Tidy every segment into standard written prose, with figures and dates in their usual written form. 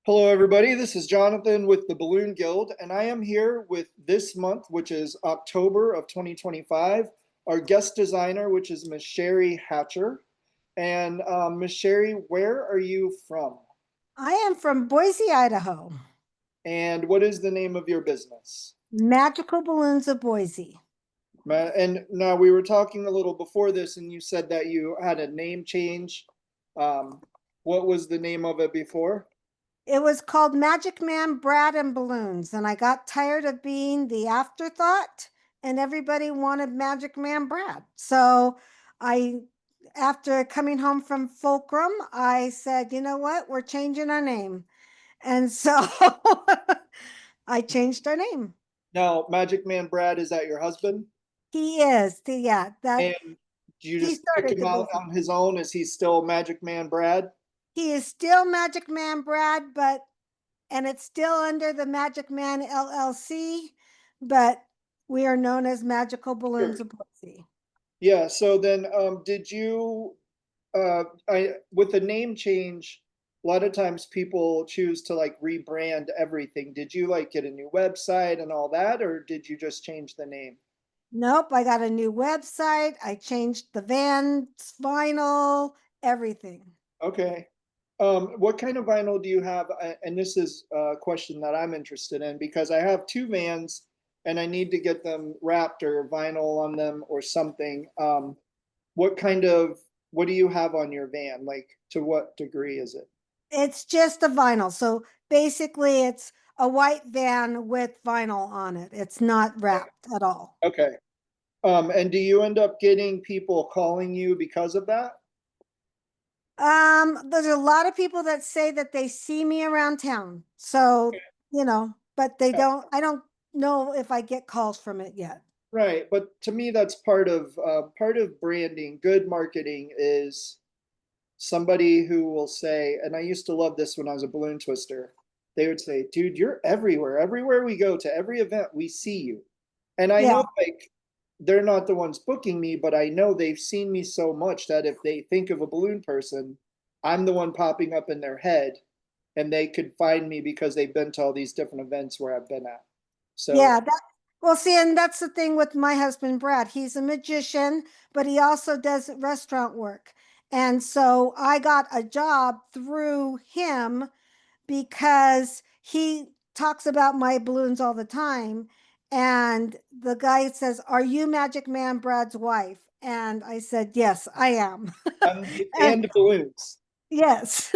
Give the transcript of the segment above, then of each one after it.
Hello, everybody. This is Jonathan with the Balloon Guild, and I am here with this month, which is October of 2025, our guest designer, which is Miss Sherry Hatcher. And Miss Sherry, where are you from? I am from Boise, Idaho. And what is the name of your business? Magical Balloons of Boise. And now we were talking a little before this, and you said that you had a name change. Um, what was the name of it before? It was called Magic Man Brad and Balloons, and I got tired of being the afterthought, and everybody wanted Magic Man Brad. So I, after coming home from Fulcrum, I said, you know what? We're changing our name. And so I changed our name. Now, Magic Man Brad, is that your husband? He is, yeah, that And do you he just pick started him the out business. on his own? Is he still Magic Man Brad? He is still Magic Man Brad, and it's still under the Magic Man LLC, but we are known as Magical Sure. Balloons of Boise. Yeah, so then did you I with the name change, a lot of times people choose to like rebrand everything. Did you like get a new website and all that, or did you just change the name? Nope, I got a new website. I changed the Vans vinyl, everything. Okay. What kind of vinyl do you have? And this is a question that I'm interested in because I have two vans and I need to get them wrapped or vinyl on them or something. What kind of what do you have on your van? Like to what degree is it? It's just a vinyl. So basically, it's a white van with vinyl on it. It's not wrapped at all. Okay. And do you end up getting people calling you because of that? There's a lot of people that say that they see me around town. So, but they Yeah, don't, I don't know if I get calls from it yet. right. But to me, that's part of branding. Good marketing is somebody who will say, and I used to love this when I was a balloon twister. They would say, "Dude, you're everywhere. Everywhere we go to every event, we see you." And I Yeah. know like they're not the ones booking me, but I know they've seen me so much that if they think of a balloon person, I'm the one popping up in their head and they could find me because they've been to all these different events where I've been at. So, Yeah. Well, see, and that's the thing with my husband, Brad. He's a magician, but he also does restaurant work. And so I got a job through him because he talks about my balloons all the time. And the guy says, "Are you Magic Man Brad's wife?" And I said, "Yes, I am." And and balloons. yes,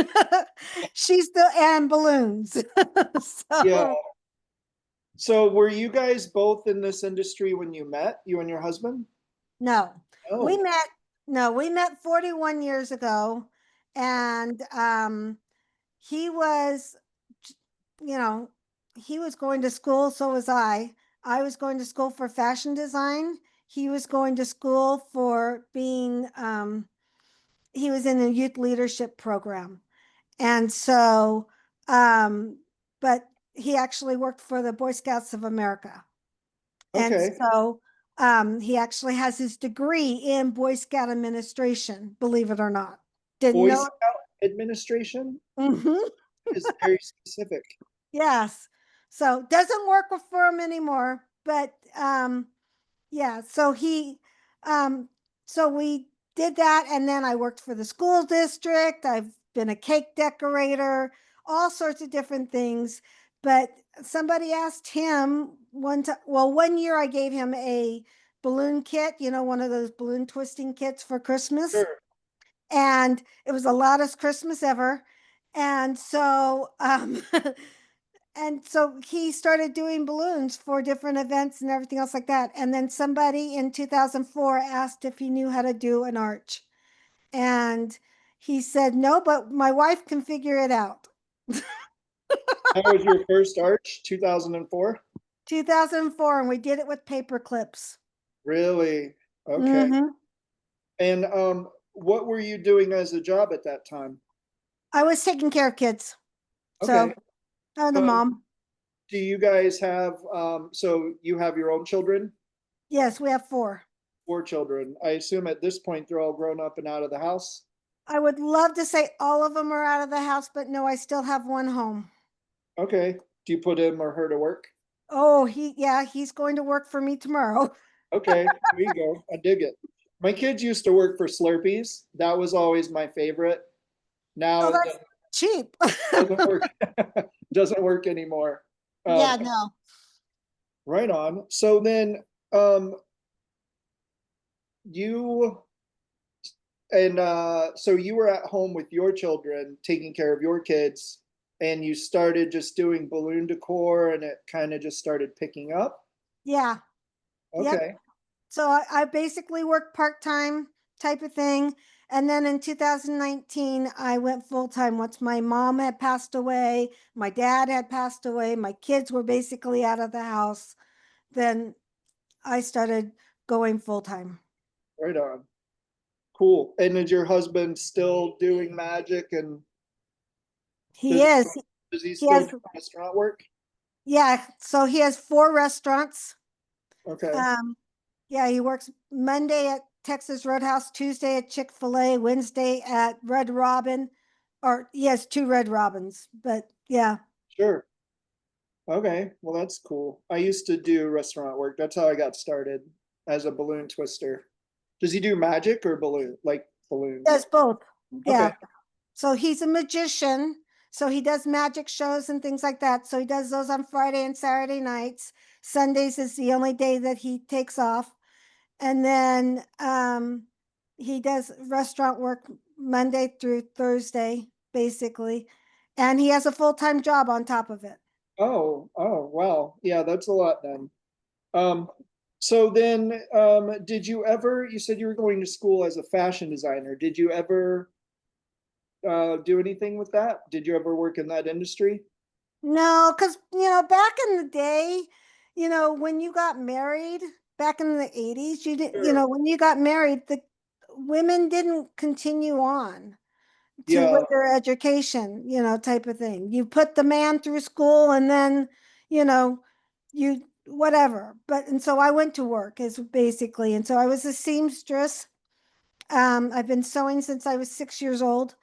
she's the and balloons. Yeah. So So were you guys both in this industry when you met, you and your husband? no, we Oh, met. No, we met 41 years ago, and he was, you know, he was going to school, so was I. I was going to school for fashion design. He was going to school for being, he was in a youth leadership program. And so, um, but he actually worked for the Boy Scouts of America. And okay. so, he actually has his degree in Boy Scout administration, believe it or not. Didn't Boy know. Scout administration Mhm. is very specific. Yes. So doesn't work for him anymore. But yeah, um so we did that, and then I worked for the school district. I've been a cake decorator, all sorts of different things. But somebody asked him one time, well, one year I gave him a balloon kit, one of those balloon twisting kits for Christmas. Sure. And it was the loudest Christmas ever. And so and so he started doing balloons for different events and everything else like that. And then somebody in 2004 asked if he knew how to do an arch. And he said, no, but my wife can figure it out. That was your first arch, 2004? 2004, and we did it with paper clips. Really? Okay. Hmm. And what were you doing as a job at that time? I was taking care of kids. Okay. So I'm the Um, mom. do you guys have so you have your own children? Yes, we have four. Four children. I assume at this point they're all grown up and out of the house. I would love to say all of them are out of the house, but no, I still have one home. Okay. Do you put him or her to work? Oh, yeah, he's going to work for me tomorrow. Okay, there you go. I dig it. My kids used to work for Slurpees. That was always my favorite. Now Oh, it that's cheap. doesn't work. Doesn't work anymore. Yeah, no. Right on. So then, you and so you were at home with your children, taking care of your kids, and you started just doing balloon decor, and it kind of just started picking up. Yeah. Yep. Okay, So I basically worked part-time type of thing. And then in 2019, I went full-time once my mom had passed away, my dad had passed away, my kids were basically out of the house. Then I started going full-time. right on. Cool. And is your husband still doing magic, and He does is. does he He still has, do restaurant work? yeah. So he has 4 restaurants. Okay, Um, yeah, he works Monday at Texas Roadhouse, Tuesday at Chick-fil-A, Wednesday at Red Robin, or he has 2 Red Robins, but yeah. sure. Okay, well that's cool. I used to do restaurant work. That's how I got started as a balloon twister. Does he do magic or like balloons? Does both. Okay, Yeah. So he's a magician. So he does magic shows and things like that. So he does those on Friday and Saturday nights. Sundays is the only day that he takes off. And then he does restaurant work Monday through Thursday, basically. And he has a full-time job on top of it. oh, wow. Yeah, that's a lot then. Um, so then, did you ever, you said you were going to school as a fashion designer. Did you ever do anything with that? Did you ever work in that industry? No, because, back in the day, when you got married back in the 80s, you didn't, Sure. when you got married, the women didn't continue on to Yeah, with their education, type of thing. You put the man through school and then, you know, you whatever. And so I went to work is basically, and so I was a seamstress. I've been sewing since I was 6 years old.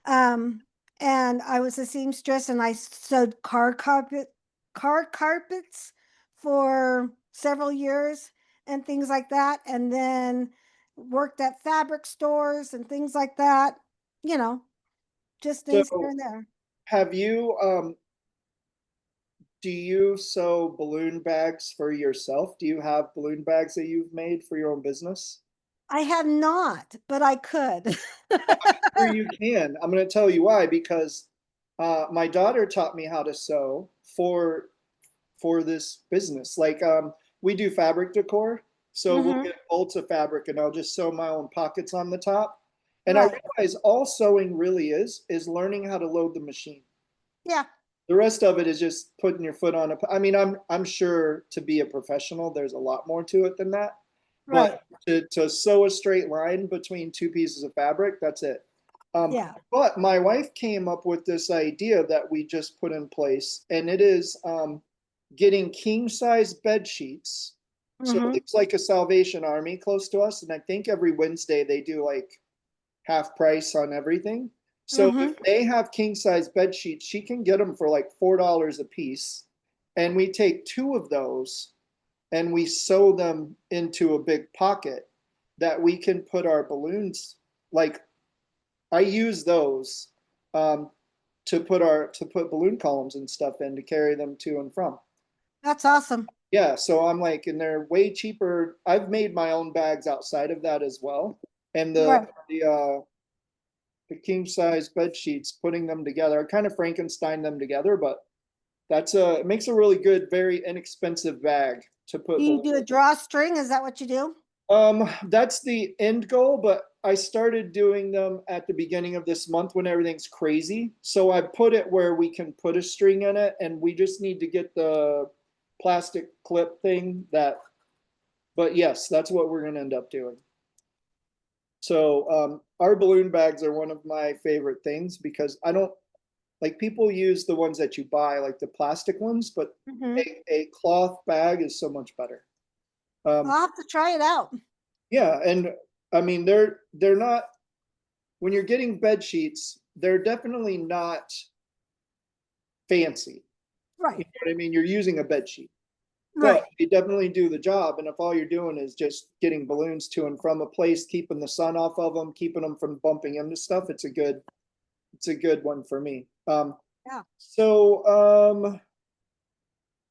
Um, and I was a seamstress and I sewed car carpets for several years and things like that. And then worked at fabric stores and things like that, you know, just things here so and there. have you, do you sew balloon bags for yourself? Do you have balloon bags that you've made for your own business? I have not, but I could. Sure you can. I'm going to tell you why, because my daughter taught me how to sew for this business. Like we do fabric decor, so we'll Hmm. get bolts of fabric and I'll just sew my own pockets on the top. And I Right. realize all sewing really is learning how to load the machine. Yeah. The rest of it is just putting your foot on a. I mean, I'm sure to be a professional, there's a lot more to it than that. Right. But to sew a straight line between two pieces of fabric, that's it. Yeah. But my wife came up with this idea that we just put in place, and it is getting king size bed sheets. So Hmm. it's like a Salvation Army close to us, and I think every Wednesday they do like half price on everything. So Hmm. if they have king size bed sheets, she can get them for like $4 a piece. And we take two of those and we sew them into a big pocket that we can put our balloons. Like I use those um, to put balloon columns and stuff in to carry them to and from. That's awesome. Yeah, so I'm like, and they're way cheaper. I've made my own bags outside of that as well. And Right. the king size bed sheets, putting them together. I kind of Frankenstein them together, but it makes a really good, very inexpensive bag to Do put you balloons. do a drawstring? Is that what you do? That's the end goal, but I started doing them at the beginning of this month when everything's crazy. So I put it where we can put a string in it, and we just need to get the plastic clip thing that. But yes, that's what we're gonna end up doing. So our balloon bags are one of my favorite things because I don't like people use the ones that you buy, like the plastic ones, but Hmm. a cloth bag is so much better. Um, I'll have to try it out. yeah, and I mean they're not when you're getting bed sheets, they're definitely not fancy. Right, what I mean? You're using a bed sheet, but right. they definitely do the job. And if all you're doing is just getting balloons to and from a place, keeping the sun off of them, keeping them from bumping into stuff, it's a good one for me. Yeah. So,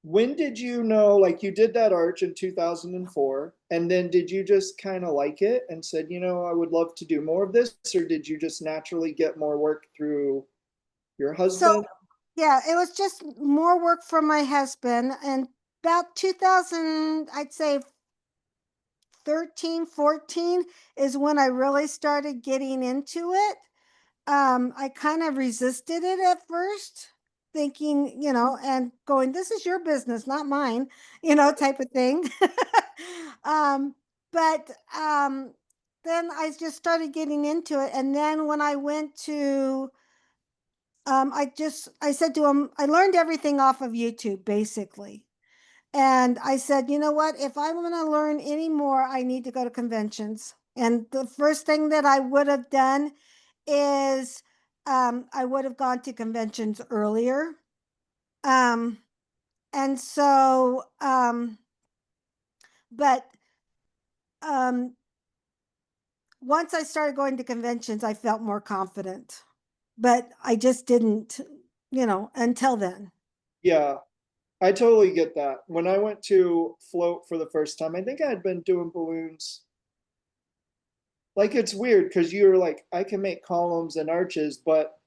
when did you know, like you did that arch in 2004, and then did you just kind of like it and said, I would love to do more of this, or did you just naturally get more work through your So, husband? yeah, it was just more work for my husband. And about 2000, I'd say 13, 14 is when I really started getting into it. I kind of resisted it at first, thinking, and going, this is your business, not mine, type of thing. um, but then I just started getting into it. And then when I went to, I said to him, I learned everything off of YouTube, basically. And I said, you know what? If I want to learn any more, I need to go to conventions. And the first thing that I would have done is I would have gone to conventions earlier. Um, and so, but um, once I started going to conventions, I felt more confident. But I just didn't, until then. Yeah, I totally get that. When I went to float for the first time, I think I had been doing balloons. Like it's weird because you're like, I can make columns and arches, but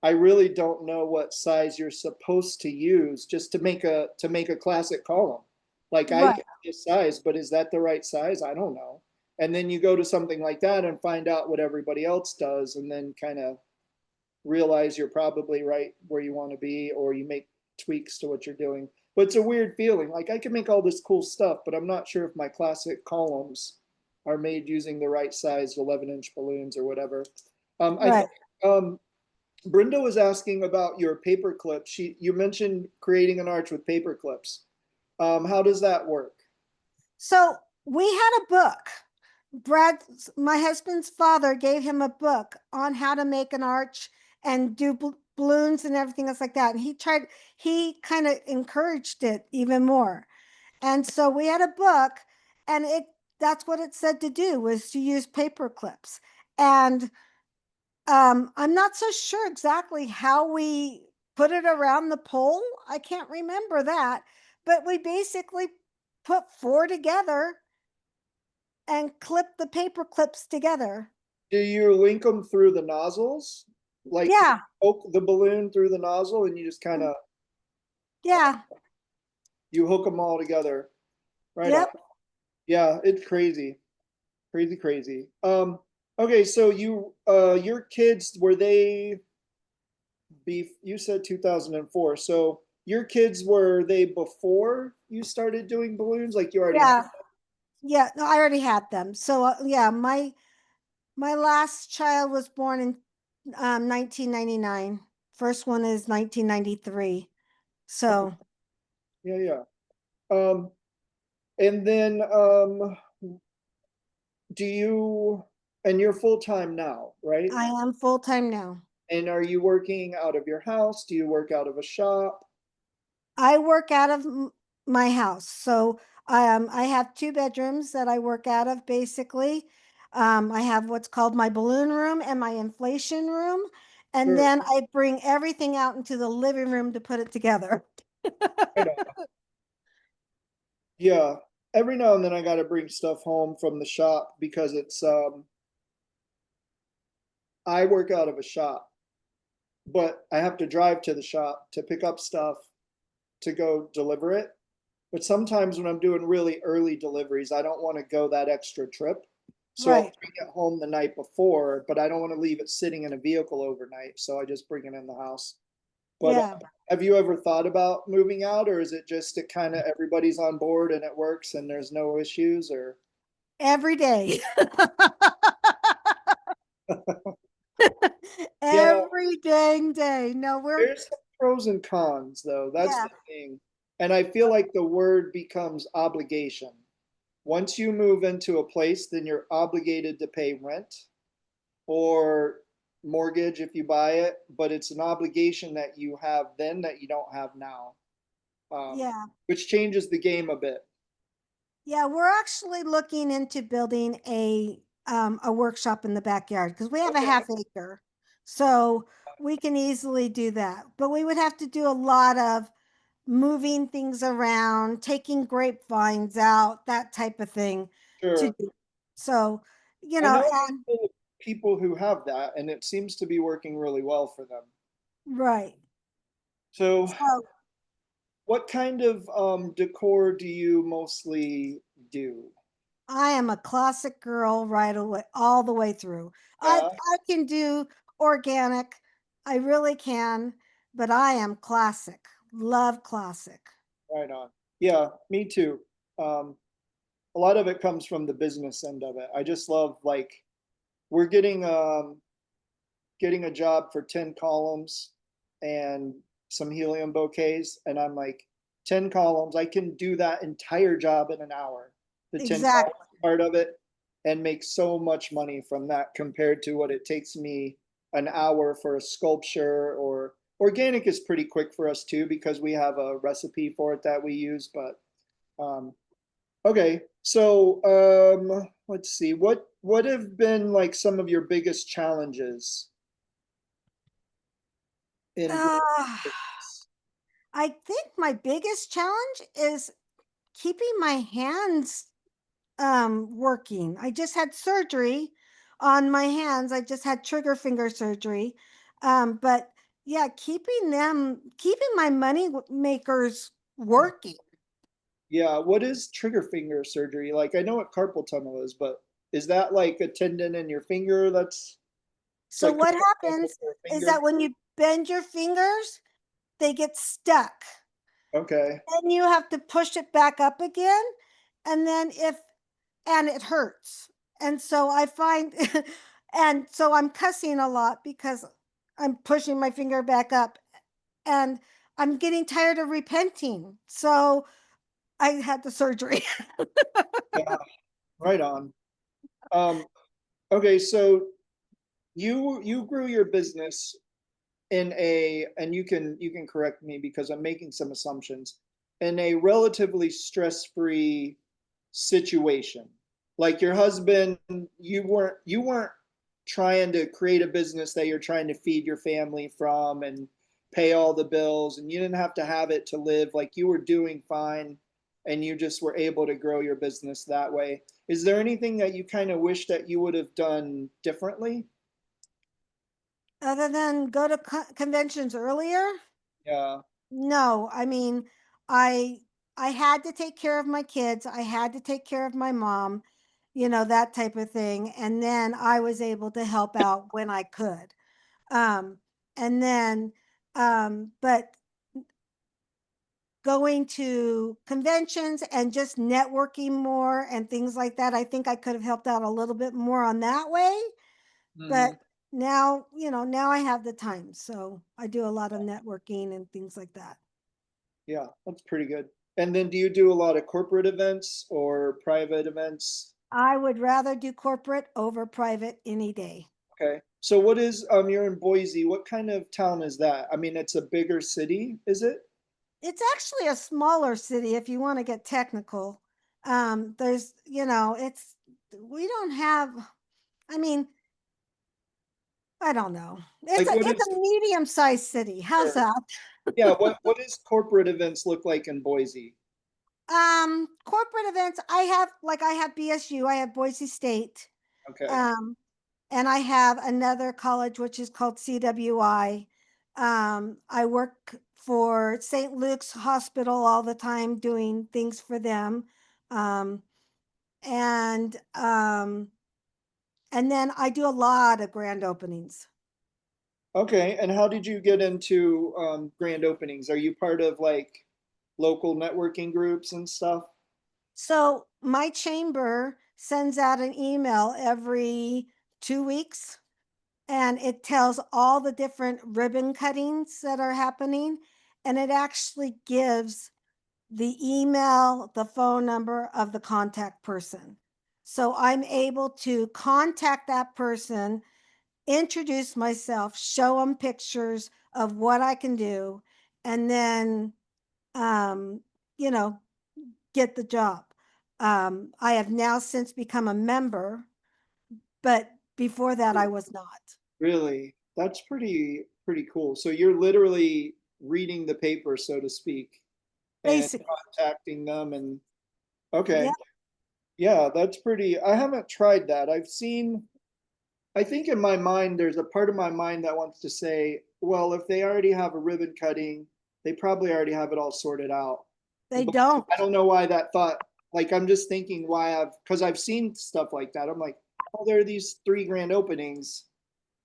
I really don't know what size you're supposed to use just to make a classic column. Like I Right, get this size, but is that the right size? I don't know. And then you go to something like that and find out what everybody else does, and then kind of realize you're probably right where you want to be, or you make tweaks to what you're doing. But it's a weird feeling. Like I can make all this cool stuff, but I'm not sure if my classic columns are made using the right size 11-inch balloons or whatever. I think right. Brenda was asking about your paper clips. You mentioned creating an arch with paper clips. How does that work? So we had a book. Brad, my husband's father, gave him a book on how to make an arch and do balloons and everything else like that. And he kind of encouraged it even more. And so we had a book, and that's what it said to do, was to use paper clips. And I'm not so sure exactly how we put it around the pole. I can't remember that, but we basically put four together and clip the paper clips together. Do you link them through the nozzles? Like you Yeah, poke the balloon through the nozzle and you just kind of yeah, you hook them all together. Right on. yep. Yeah, it's crazy. Crazy, crazy. Okay, so your kids, were they you said 2004. So your kids, were they before you started doing balloons? Like you already had. Yeah, yeah. No, I already had them. So yeah, my last child was born in 1999. First one is 1993. Okay. So Yeah, yeah. Um, and then do you and you're full time now, right? I am full time now. And are you working out of your house? Do you work out of a shop? I work out of my house. So I have two bedrooms that I work out of basically. I have what's called my balloon room and my inflation room. And Sure. then I bring everything out into the living room to put it together. Right on. Yeah. Every now and then I got to bring stuff home from the shop because I work out of a shop, but I have to drive to the shop to pick up stuff to go deliver it. But sometimes when I'm doing really early deliveries, I don't want to go that extra trip. So I'll Right. bring it home the night before, but I don't want to leave it sitting in a vehicle overnight. So I just bring it in the house. But Yeah. have you ever thought about moving out, or is it just it kind of everybody's on board and it works and there's no issues? Or Every day. yeah, Every dang day. No, there's some pros and cons though. That's yeah, the thing. And I feel like the word becomes obligation. Once you move into a place, then you're obligated to pay rent or mortgage if you buy it, but it's an obligation that you have then that you don't have now. um, Yeah. which changes the game a bit. Yeah, we're actually looking into building a workshop in the backyard because we have a Okay, half acre. So we can easily do that. But we would have to do a lot of moving things around, taking grapevines out, that type of thing to sure. do. So, I know and people who have that, and it seems to be working really well for them. right. So, So what kind of decor do you mostly do? I am a classic girl right away, all the way through. Yeah, I can do organic, I really can, but I am classic. Love classic. right on. Yeah, me too. Um, a lot of it comes from the business end of it. I just love like we're getting a job for 10 columns and some helium bouquets. And I'm like, 10 columns, I can do that entire job in an hour, the 10 columns Exactly. part of it, and make so much money from that compared to what it takes me an hour for a sculpture. Or organic is pretty quick for us too because we have a recipe for it that we use. But okay, so let's see, what have been like some of your biggest challenges in growing Uh, business? I think my biggest challenge is keeping my hands working. I just had surgery on my hands. I just had trigger finger surgery. But yeah, keeping my money makers working. Yeah, what is trigger finger surgery? Like I know what carpal tunnel is, but is that like a tendon in your finger that's it's So like what connected with happens your is finger? that when you bend your fingers, they get stuck. Okay. Then you have to push it back up again. And then and it hurts. And so I find, and so I'm cussing a lot because I'm pushing my finger back up and I'm getting tired of repenting. So I had the surgery. Yeah, right on. Um, okay, so you grew your business in a, and you can correct me because I'm making some assumptions, in a relatively stress-free situation. Like your husband, you weren't trying to create a business that you're trying to feed your family from and pay all the bills, and you didn't have to have it to live. Like you were doing fine and you just were able to grow your business that way. Is there anything that you kind of wish that you would have done differently? Other than go to conventions earlier, Yeah. no. I mean, I I had to take care of my kids. I had to take care of my mom, that type of thing. And then I was able to help out when I could. Um, and then, but going to conventions and just networking more and things like that, I think I could have helped out a little bit more on that way. But Hmm. now, now I have the time. So I do a lot of networking and things like that. Yeah, that's pretty good. And then do you do a lot of corporate events or private events? I would rather do corporate over private any day. Okay. So what is you're in Boise. What kind of town is that? I mean, it's a bigger city, is it? It's actually a smaller city if you want to get technical. There's, we don't have, I mean, I don't know. It's Like a what it's is a medium-sized city. How's sure. that? Yeah, what does corporate events look like in Boise? Corporate events, I have BSU, I have Boise State. Okay. Um, and I have another college which is called CWI. I work for St. Luke's Hospital all the time doing things for them. Um, and and then I do a lot of grand openings. Okay. And how did you get into grand openings? Are you part of like local networking groups and stuff? So my chamber sends out an email every 2 weeks and it tells all the different ribbon cuttings that are happening. And it actually gives the email, the phone number of the contact person. So I'm able to contact that person, introduce myself, show them pictures of what I can do, and then um, you know, get the job. I have now since become a member, but before that I was not. Really? That's pretty cool. So you're literally reading the paper, so to speak, and Basically. contacting them and Yeah, okay. Yeah, that's pretty. I haven't tried that. I've seen, I think in my mind, there's a part of my mind that wants to say, well, if they already have a ribbon cutting, they probably already have it all sorted out. they But don't. I don't know why that thought, like, I'm just thinking why because I've seen stuff like that. I'm like, oh, there are these 3 grand openings,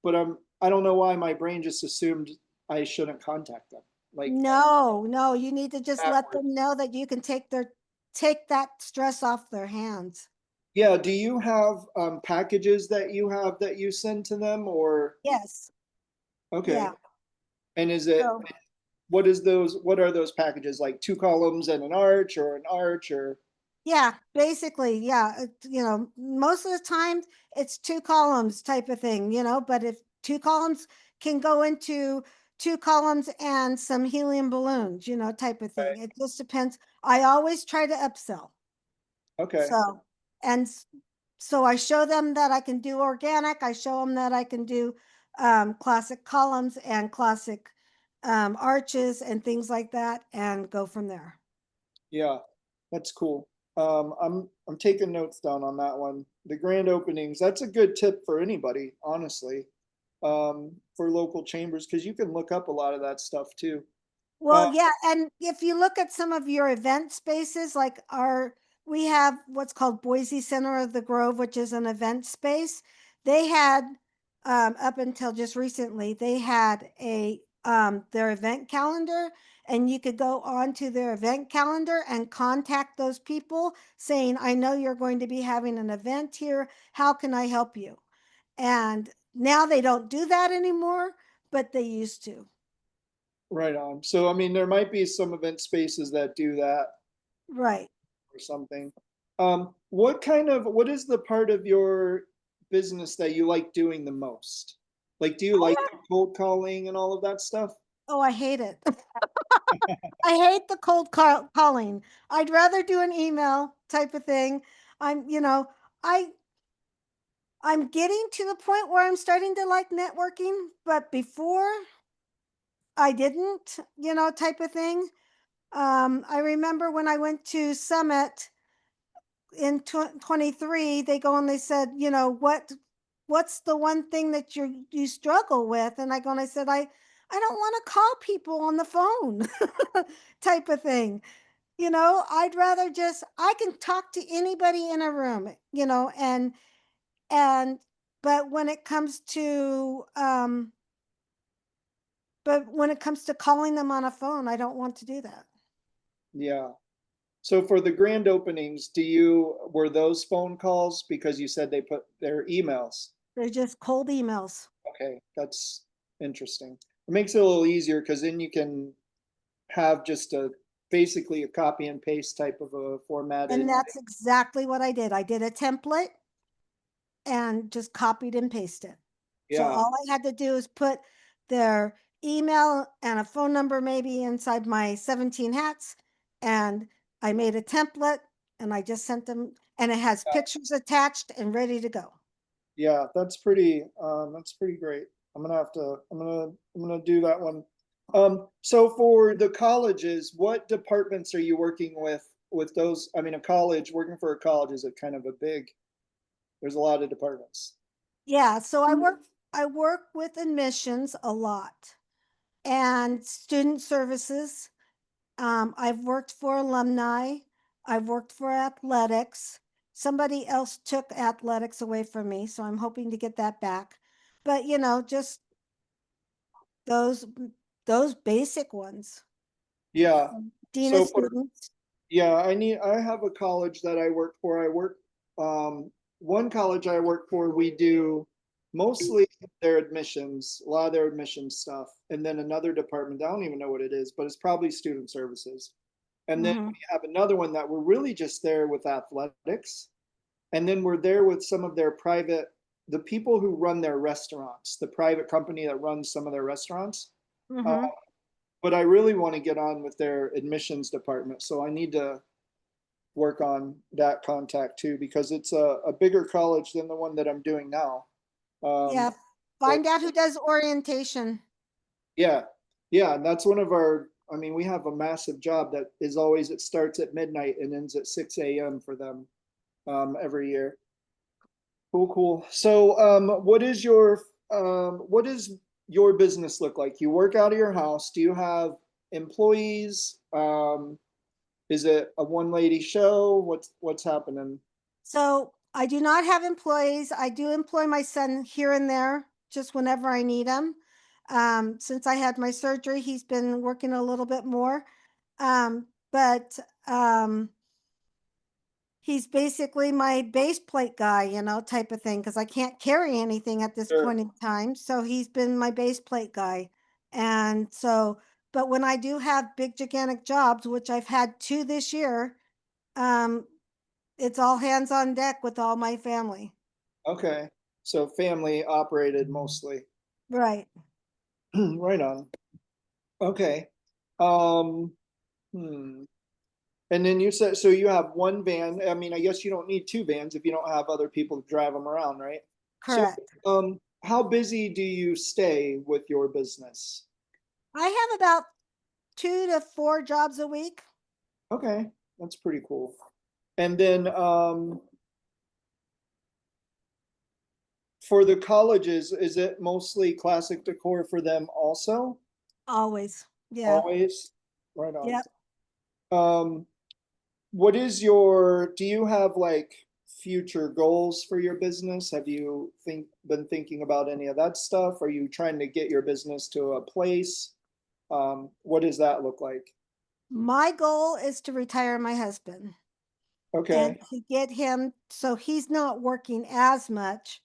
but I don't know why my brain just assumed I shouldn't contact them. Like, No, no, you need to just let backwards. them know that you can take that stress off their hands. Yeah, do you have packages that you send to them or Yes. okay. Yeah. And is it So what are those packages like 2 columns and an arch or an arch or yeah, basically, yeah. Most of the time it's two columns type of thing, but if two columns can go into two columns and some helium balloons, type of thing. It just depends. I always try to upsell. okay. So, and so I show them that I can do organic. I show them that I can do classic columns and classic arches and things like that and go from there. Yeah, that's cool. I'm taking notes down on that one. The grand openings, that's a good tip for anybody, honestly, for local chambers, because you can look up a lot of that stuff too. Uh, Well, yeah, and if you look at some of your event spaces, like we have what's called Boise Center of the Grove, which is an event space. They had, up until just recently, they had their event calendar, and you could go onto their event calendar and contact those people saying, I know you're going to be having an event here. How can I help you? And now they don't do that anymore, but they used to. right on. So, I mean, there might be some event spaces that do that Right. or something. What is the part of your business that you like doing the most? Like, do you like the cold calling and all of that stuff? Oh, I hate it. I hate the calling. I'd rather do an email type of thing. I'm, you know, I I'm getting to the point where I'm starting to like networking, but before I didn't, type of thing. I remember when I went to Summit in 23, they go and they said, what's the one thing that you struggle with? And I go and I said, I don't want to call people on the phone type of thing. I'd rather just I can talk to anybody in a room, and but when it comes to calling them on a phone, I don't want to do that. Yeah. So for the grand openings, were those phone calls because you said they put their emails? They're just cold emails. Okay, that's interesting. It makes it a little easier because then you can have just basically a copy and paste type of a And formatted. that's exactly what I did. I did a template and just copied and pasted. So Yeah, all I had to do is put their email and a phone number maybe inside my 17 hats. And I made a template and I just sent them, and it has pictures attached and ready to go. yeah, that's pretty great. I'm gonna do that one. So for the colleges, what departments are you working with those? I mean, a college, working for a college is a kind of a big, there's a lot of departments. Yeah. So I work with admissions a lot and student services. I've worked for alumni. I've worked for athletics. Somebody else took athletics away from me, so I'm hoping to get that back. But just those those basic ones. Yeah. Dean of So for students. Yeah, I have a college that I work for. One college I work for, we do mostly their admissions, a lot of their admissions stuff. And then another department, I don't even know what it is, but it's probably student services. And then Hmm. we have another one that we're really just there with athletics. And then we're there with some of the people who run their restaurants, the private company that runs some of their restaurants. Uh, Hmm. but I really want to get on with their admissions department. So I need to work on that contact too, because it's a bigger college than the one that I'm doing now. Um, Yeah, but find out who does orientation. yeah, yeah, and that's one of our, I mean, we have a massive job that is always, it starts at midnight and ends at 6 a.m. for them every year. Cool, cool. So, what does your business look like? You work out of your house. Do you have employees? Is it a one lady show? What's happening? So I do not have employees. I do employ my son here and there, just whenever I need him. Since I had my surgery, he's been working a little bit more. But he's basically my base plate guy, type of thing, because I can't carry anything at this Sure. point in time. So he's been my base plate guy. And so, but when I do have big, gigantic jobs, which I've had two this year, um, it's all hands on deck with all my family. Okay. So family operated mostly. Right. Right on. Okay. Um, hmm. And then you said, so you have one van. I mean, I guess you don't need two vans if you don't have other people to drive them around, right? So, Correct. how busy do you stay with your business? I have about 2 to 4 jobs a week. Okay, that's pretty cool. And then, for the colleges, is it mostly classic decor for them also? Always. Yeah. Always? Right on. Yep. Um, do you have like future goals for your business? Have you been thinking about any of that stuff? Are you trying to get your business to a place? What does that look like? My goal is to retire my husband and Okay, to get him so he's not working as much,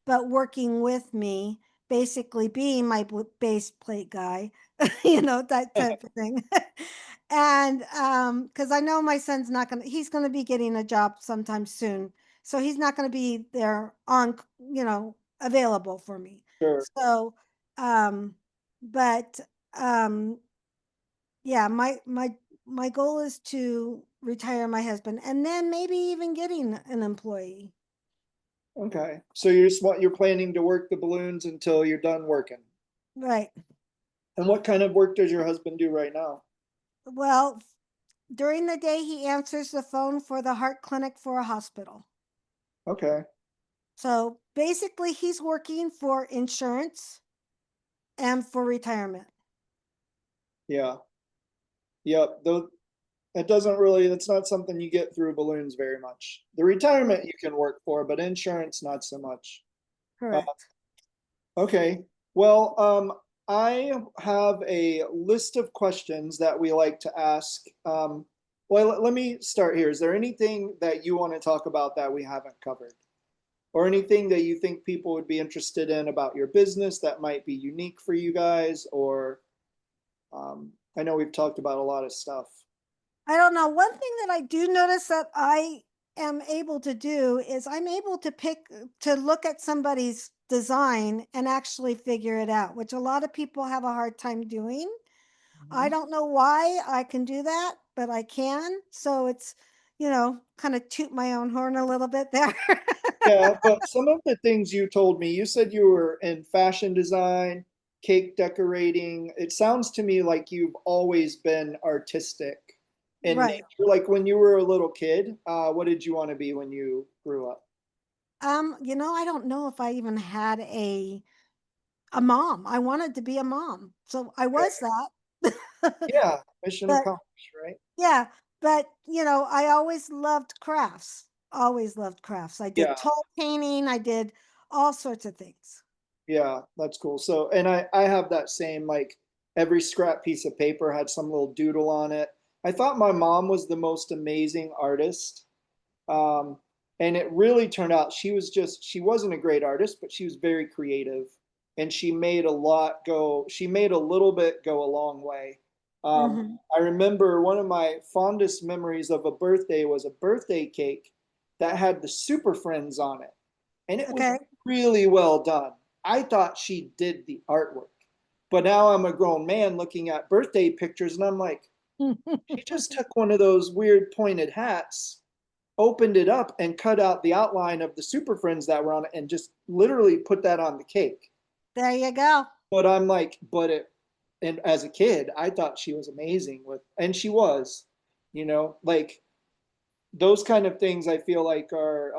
but working with me, basically being my base plate guy, that type of thing. And because I know my son's not gonna, he's gonna be getting a job sometime soon. So he's not gonna be there on, available for me. sure. So um, but um yeah, my goal is to retire my husband and then maybe even getting an employee. Okay, so you're planning to work the balloons until you're done working. Right. And what kind of work does your husband do right now? Well, during the day he answers the phone for the heart clinic for a hospital. Okay, So basically he's working for insurance and for retirement. yeah, yep. Though it doesn't really, that's not something you get through balloons very much. The retirement you can work for, but insurance not so much. Uh, Correct. okay. Well, I have a list of questions that we like to ask. Well, let me start here. Is there anything that you want to talk about that we haven't covered? Or anything that you think people would be interested in about your business that might be unique for you guys? Or I know we've talked about a lot of stuff. I don't know. One thing that I do notice that I am able to do is I'm able to look at somebody's design and actually figure it out, which a lot of people have a hard time doing. I Mhm. don't know why I can do that, but I can. So it's, kind of toot my own horn a little bit there. Yeah, but some of the things you told me, you said you were in fashion design, cake decorating. It sounds to me like you've always been artistic in Right. nature. Like when you were a little kid, what did you want to be when you grew up? I don't know if I even had a mom. I wanted to be a mom. So I Okay. was that. Yeah, mission But accomplished, right? yeah, but I always loved crafts. Always loved crafts. I did Yeah, tall painting, I did all sorts of things. yeah, that's cool. So, and I have that same like every scrap piece of paper had some little doodle on it. I thought my mom was the most amazing artist. Um, and it really turned out she wasn't a great artist, but she was very creative and she made a little bit go a long way. Hmm. I remember one of my fondest memories of a birthday was a birthday cake that had the Super Friends on it. And it was Okay. really well done. I thought she did the artwork. But now I'm a grown man looking at birthday pictures and I'm like, she just took one of those weird pointed hats, opened it up, and cut out the outline of the Super Friends that were on it and just literally put that on the cake. There you go. But I'm like, but it, and as a kid, I thought she was amazing with, and she was, like those kind of things I feel like are,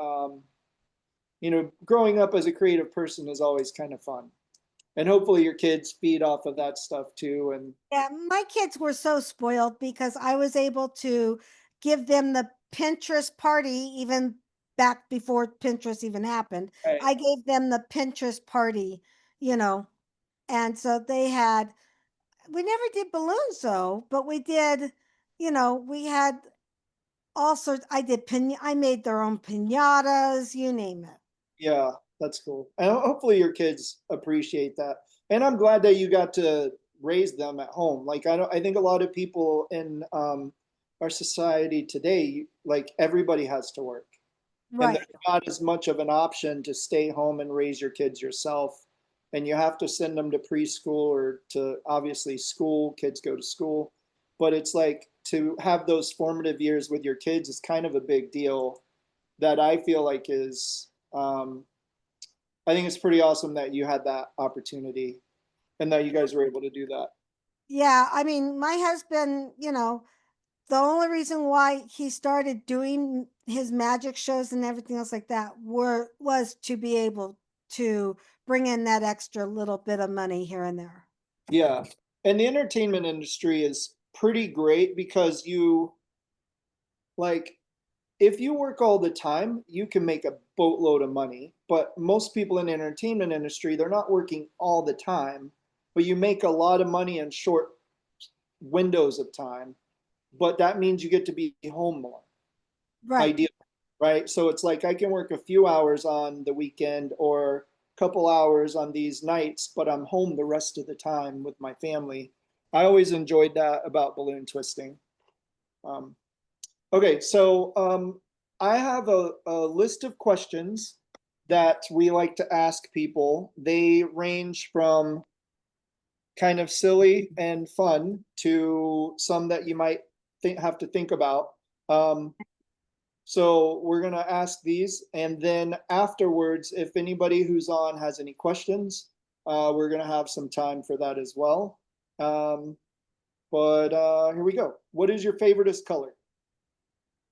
growing up as a creative person is always kind of fun. And hopefully your kids feed off of that stuff too. And Yeah, my kids were so spoiled because I was able to give them the Pinterest party even back before Pinterest even happened. right, I gave them the Pinterest party, you know, and so they had, we never did balloons though, but we did, we had all sorts. I made their own pinatas, you name it. yeah, that's cool. And hopefully your kids appreciate that. And I'm glad that you got to raise them at home. Like I think a lot of people in our society today, like everybody has to work. And Right. there's not as much of an option to stay home and raise your kids yourself. And you have to send them to preschool or to obviously school, kids go to school. But it's like to have those formative years with your kids is kind of a big deal that I feel like is, I think it's pretty awesome that you had that opportunity and that you guys were able to do that. Yeah, I mean, my husband, the only reason why he started doing his magic shows and everything else like that was to be able to bring in that extra little bit of money here and there. Yeah. And the entertainment industry is pretty great because you, like, if you work all the time, you can make a boatload of money. But most people in the entertainment industry, they're not working all the time, but you make a lot of money in short windows of time. But that means you get to be home more, Right. ideally, right? So it's like I can work a few hours on the weekend or a couple hours on these nights, but I'm home the rest of the time with my family. I always enjoyed that about balloon twisting. Um, Okay, so I have a list of questions that we like to ask people. They range from kind of silly and fun to some that you might have to think about. Um, so we're gonna ask these, and then afterwards, if anybody who's on has any questions, we're gonna have some time for that as well. Um, but here we go. What is your favoriteest color?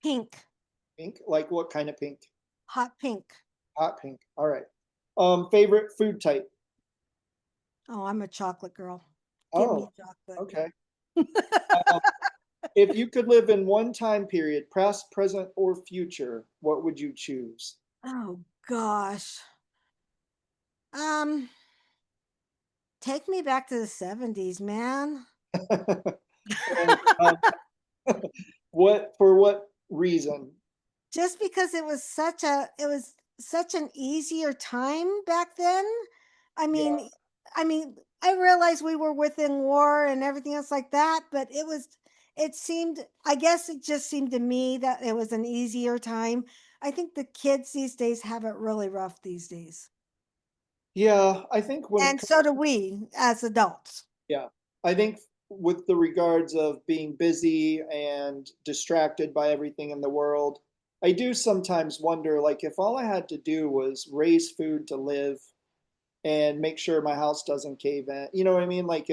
Pink, Pink? Like what kind of pink? hot pink. Hot pink. All right. Favorite food type? Oh, I'm a chocolate girl. Give me Oh, chocolate. okay. Um, if you could live in one time period, past, present, or future, what would you choose? Oh gosh. Um, take me back to the 70s, man. And what reason? Just because it was such an easier time back then. I Yeah. mean I realized we were within war and everything else like that, but it seemed, I guess it just seemed to me that it was an easier time. I think the kids these days have it really rough these days. Yeah, I think when it And comes, so do we as adults. yeah, I think with the regards of being busy and distracted by everything in the world, I do sometimes wonder, like, if all I had to do was raise food to live and make sure my house doesn't cave in. You know what I mean? Like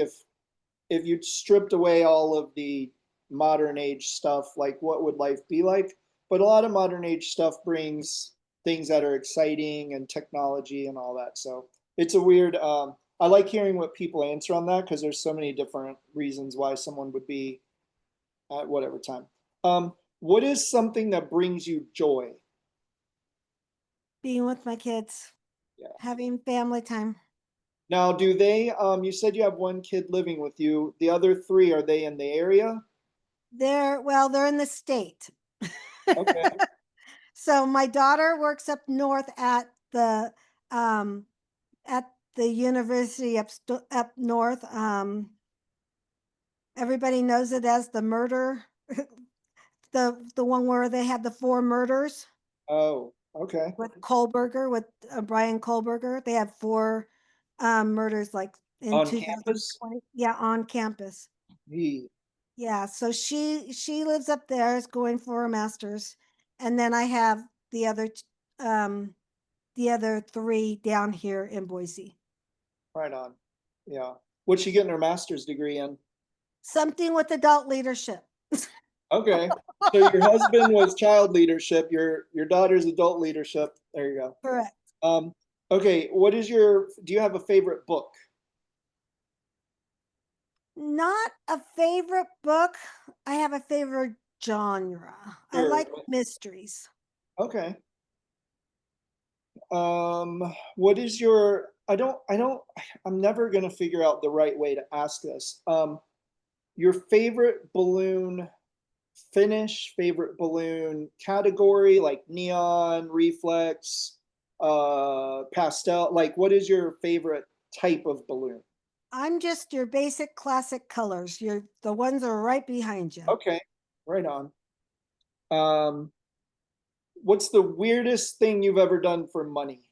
if you stripped away all of the modern age stuff, like what would life be like? But a lot of modern age stuff brings things that are exciting and technology and all that. So it's a weird. I like hearing what people answer on that because there's so many different reasons why someone would be at whatever time. What is something that brings you joy? Being with my kids, Yeah. having family time. Now, do they, you said you have one kid living with you. The other three, are they in the area? They're in the state. Okay. So my daughter works up north um at the university up north. Everybody knows it as the murder, the one where they had the four murders Oh, okay. with Kohlberger, with Brian Kohlberger. They had four murders like in On campus? 2020. Yeah, on campus. Gee, Yeah, so she lives up there, is going for her master's, and then I have um the other three down here in Boise. right on. Yeah. What's she getting her master's degree in? Something with adult leadership. Okay. So your husband was child leadership, your daughter's adult leadership. There you go. Correct. Um, okay, do you have a favorite book? Not a favorite book. I have a favorite genre. I Sure. like mysteries. Okay. What is your, I'm never gonna figure out the right way to ask this. Your favorite balloon finish, favorite balloon category, like neon, reflex, pastel, like what is your favorite type of balloon? I'm just your basic classic colors. You're the ones that are right behind you. Okay, right on. Um, what's the weirdest thing you've ever done for money?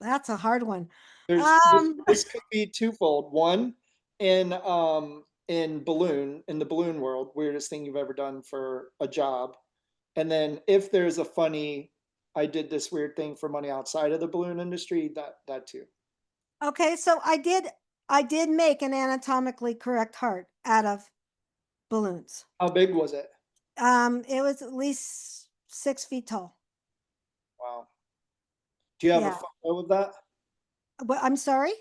That's a hard one. There's this, Um, this could be twofold. One, in the balloon world, weirdest thing you've ever done for a job. And then if there's a funny, I did this weird thing for money outside of the balloon industry, that too. okay, so I did make an anatomically correct heart out of balloons. How big was it? It was at least 6 feet tall. Wow. Do you have a Yeah. photo of that? But I'm sorry?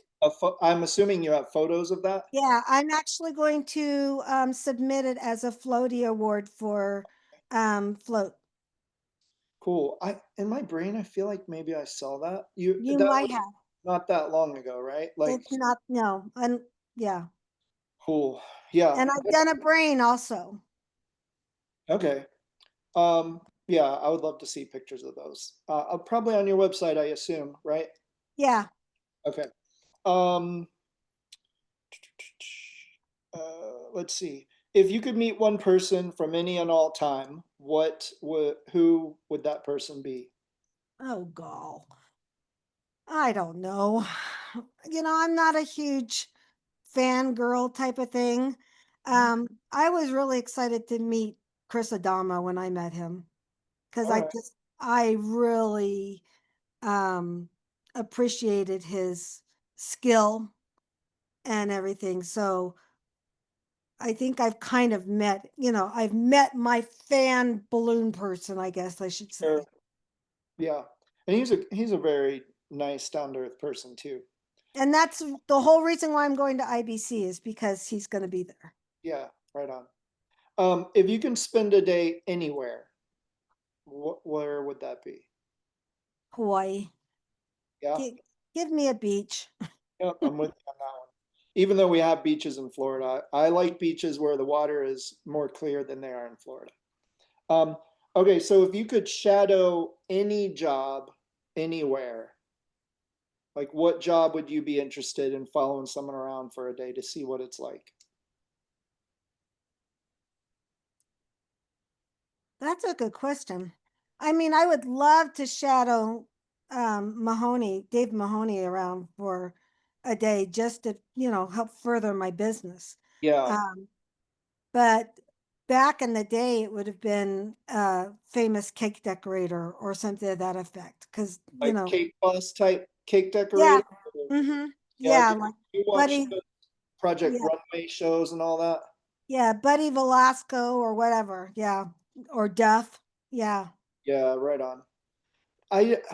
I'm assuming you have photos of that? Yeah, I'm actually going to submit it as a floaty award for float. Cool. In my brain, I feel like maybe I saw that. You That might was have. not that long ago, right? Like, It's not, no, and yeah. cool. Yeah. And I've done a brain also. Okay. Yeah, I would love to see pictures of those. Probably on your website, I assume, right? Yeah. Okay. Um, let's see. If you could meet one person from any and all time, who would that person be? Oh, gall. I don't know. I'm not a huge fangirl type of thing. I was really excited to meet Chris Adama when I met him because All right. I really um, appreciated his skill and everything. So I think I've met my fan balloon person, I guess I should Sure. say. Yeah. And he's a very nice, down to earth person too. And that's the whole reason why I'm going to IBC is because he's going to be there. Yeah, right on. If you can spend a day anywhere, where would that be? Hawaii. Yeah. Gi- Give me a beach. Yep, I'm with you on that one. Even though we have beaches in Florida, I like beaches where the water is more clear than they are in Florida. Um, okay, so if you could shadow any job anywhere, like what job would you be interested in following someone around for a day to see what it's like? That's a good question. I mean, I would love to shadow Dave Mahoney around for a day just to, help further my business. Yeah, Um, but back in the day, it would have been a famous cake decorator or something to that effect. Because, like cake boss type cake yeah, decorator. mm-hmm, Yeah, yeah, do like you watch Buddy, the Project yeah, Runway shows and all that? yeah, Buddy Velasco or whatever, yeah, or Duff, yeah. Yeah, right on.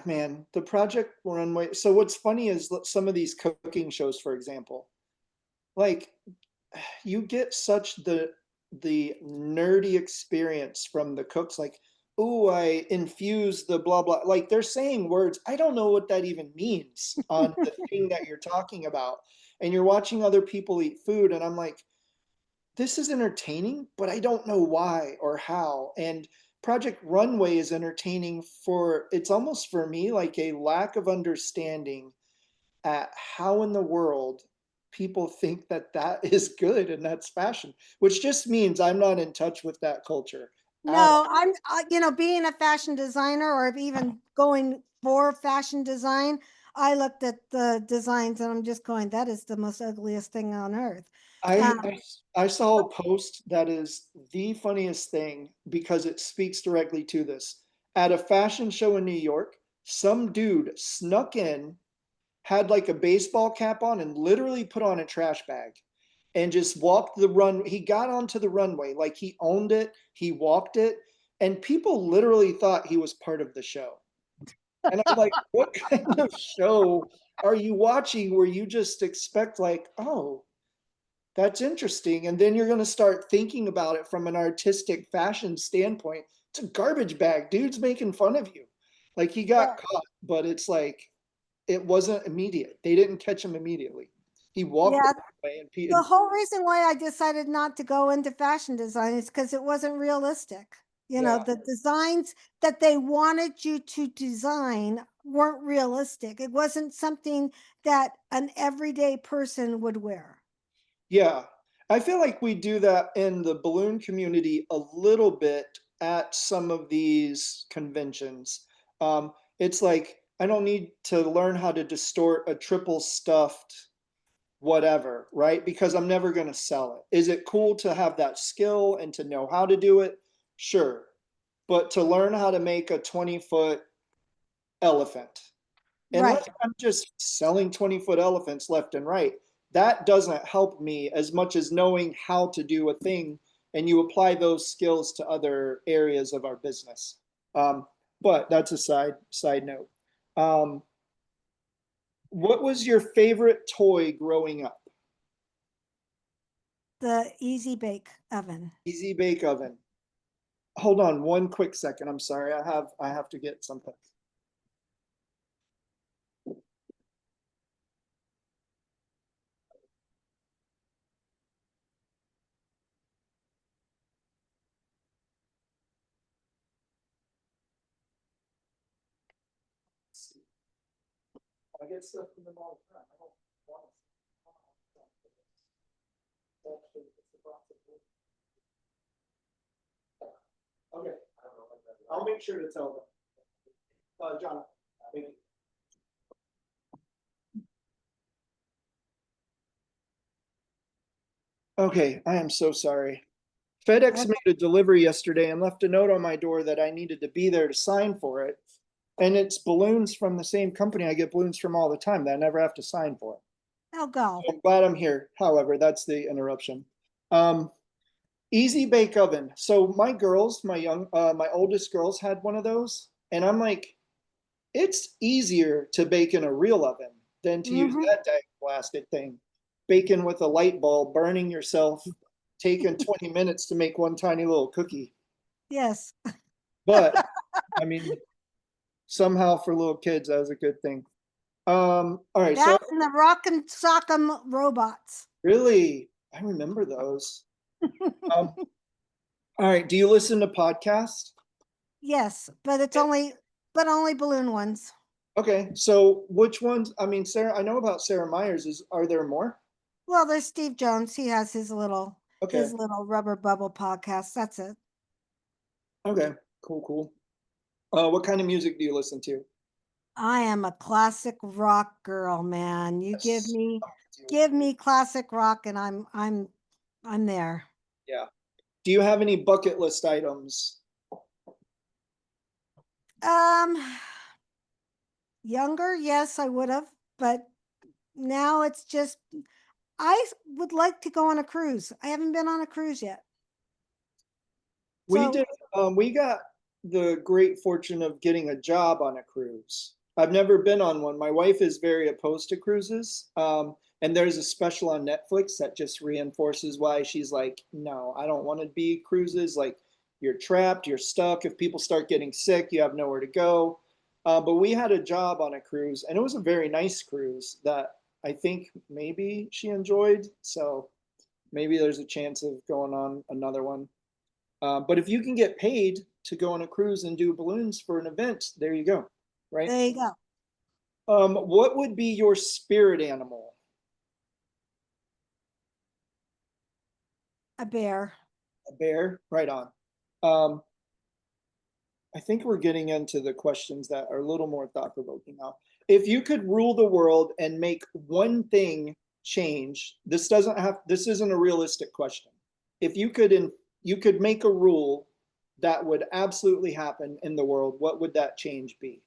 Man, the Project Runway. So what's funny is some of these cooking shows, for example, like you get such the nerdy experience from the cooks. Like, oh, I infuse the blah blah. Like they're saying words. I don't know what that even means on the thing that you're talking about. And you're watching other people eat food, and I'm like, this is entertaining, but I don't know why or how. And Project Runway is entertaining for it's almost for me like a lack of understanding at how in the world people think that that is good and that's fashion, which just means I'm not in touch with that culture at all. No, I'm, being a fashion designer or even going for fashion design, I looked at the designs and I'm just going, that is the most ugliest thing on earth. I, Um, I I saw a post that is the funniest thing because it speaks directly to this. At a fashion show in New York, some dude snuck in, had like a baseball cap on, and literally put on a trash bag and just walked the run. He got onto the runway like he owned it. He walked it, and people literally thought he was part of the show. And I'm like, what kind of show are you watching where you just expect like, oh, that's interesting. And then you're going to start thinking about it from an artistic fashion standpoint. It's a garbage bag. Dude's making fun of you. Like he got caught, but it's like it wasn't immediate. They didn't catch him immediately. He walked yeah, away and, the whole reason why I decided not to go into fashion design is because it wasn't realistic. You know, yeah, the designs that they wanted you to design weren't realistic. It wasn't something that an everyday person would wear. yeah. I feel like we do that in the balloon community a little bit at some of these conventions. It's like I don't need to learn how to distort a triple stuffed whatever, right? Because I'm never going to sell it. Is it cool to have that skill and to know how to do it? Sure. But to learn how to make a 20-foot elephant, unless Right. I'm just selling 20-foot elephants left and right, that doesn't help me as much as knowing how to do a thing, and you apply those skills to other areas of our business. Um, but that's a side note. Um, what was your favorite toy growing up? The easy bake oven. Easy bake oven. Hold on one quick second. I'm sorry. I have to get something. I get stuff from them all the time. I don't want to. Okay. I'll make sure to tell them. John, thank you. Okay, I am so sorry. FedEx Okay. made a delivery yesterday and left a note on my door that I needed to be there to sign for it. And it's balloons from the same company I get balloons from all the time that I never have to sign for. I'll go. I'm glad I'm here. However, that's the interruption. Um, Easy bake oven. So my girls, my oldest girls had one of those, and I'm like, it's easier to bake in a real oven than to use Hmm. that dang blasted thing. Baking with a light bulb, burning yourself, taking 20 minutes to make one tiny little cookie. Yes. But I mean, somehow for little kids, that was a good thing. All right, so That and the rock and sock'em robots. really, I remember those. Um, all right, do you listen to podcasts? Yes, but only balloon ones. Okay, so which ones? I mean, Sarah, I know about Sarah Myers. Are there more? Well, there's Steve Jones. He has Okay, his little rubber bubble podcast. That's it. okay, cool, cool. What kind of music do you listen to? I am a classic rock girl, man. Yes. Give me classic rock and I'm there. Yeah. Do you have any bucket list items? Um Younger, yes, I would have, but now it's just would like to go on a cruise. I haven't been on a cruise yet. We So, did. We got the great fortune of getting a job on a cruise. I've never been on one. My wife is very opposed to cruises. And there's a special on Netflix that just reinforces why she's like, no, I don't want to be cruises. Like, you're trapped, you're stuck. If people start getting sick, you have nowhere to go. But we had a job on a cruise, and it was a very nice cruise that I think maybe she enjoyed. So maybe there's a chance of going on another one. But if you can get paid to go on a cruise and do balloons for an event, there you go, right? there you go. What would be your spirit animal? A bear. A bear, right on. Um, I think we're getting into the questions that are a little more thought provoking now. If you could rule the world and make one thing change, this isn't a realistic question. If you could make a rule that would absolutely happen in the world, what would that change be?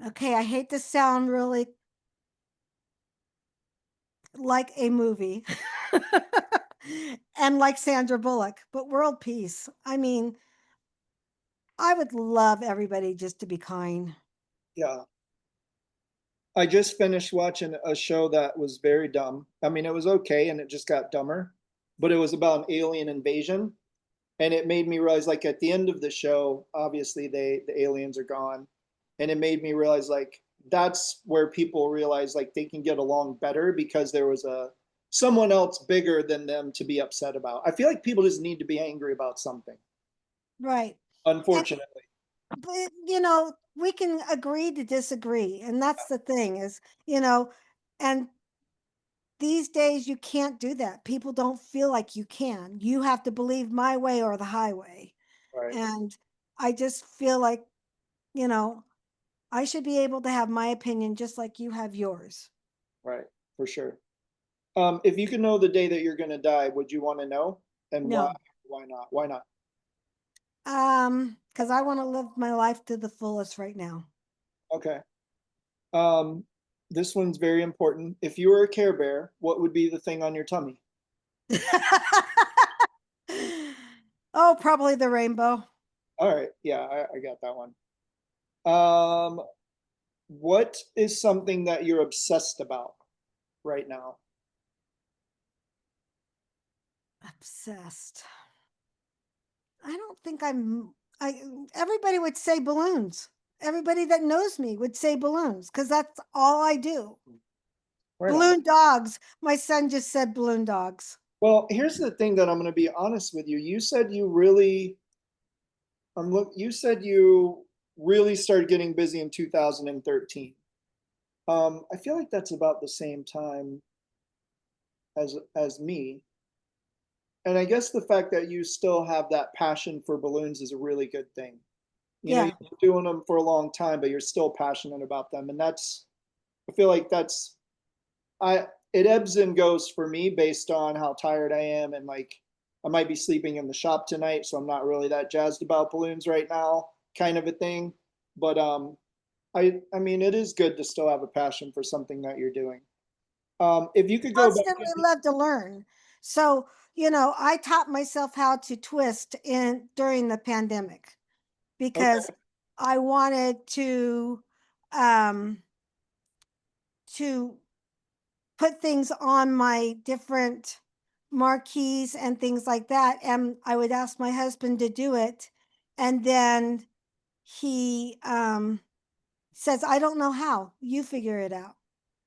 Okay, I hate to sound really like a movie and like Sandra Bullock, but world peace. I mean, I would love everybody just to be kind. Yeah. I just finished watching a show that was very dumb. I mean, it was okay and it just got dumber, but it was about an alien invasion. And it made me realize, like, at the end of the show, obviously the aliens are gone. And it made me realize, like, that's where people realize like they can get along better because there was a someone else bigger than them to be upset about. I feel like people just need to be angry about something, Right. And, unfortunately. but, we can agree to disagree. And that's the thing is, and these days you can't do that. People don't feel like you can. You have to believe my way or the highway. Right, And I just feel like, you know, I should be able to have my opinion just like you have yours. right, for sure. If you could know the day that you're going to die, would you want to know? And why? No. Why not? Why not? Because I want to live my life to the fullest right now. Okay. Um, this one's very important. If you were a Care Bear, what would be the thing on your tummy? Oh, probably the rainbow. All right. Yeah, I got that one. Um, what is something that you're obsessed about right now? Obsessed. I don't think I everybody would say balloons. Everybody that knows me would say balloons because that's all I do. Right on. Balloon dogs. My son just said balloon dogs. Well, here's the thing that I'm going to be honest with you. You said you really, you said you really started getting busy in 2013. I feel like that's about the same time as me. And I guess the fact that you still have that passion for balloons is a really good thing. You know, Yeah. you've been doing them for a long time, but you're still passionate about them. And that's, I feel like it ebbs and goes for me based on how tired I am. And like, I might be sleeping in the shop tonight, so I'm not really that jazzed about balloons right now, kind of a thing. But I mean, it is good to still have a passion for something that you're doing. If you could go back, Constantly love to learn. So, I taught myself how to twist in during the pandemic because okay, I wanted um to put things on my different marquees and things like that. And I would ask my husband to do it. And then he says, I don't know how. You figure it out.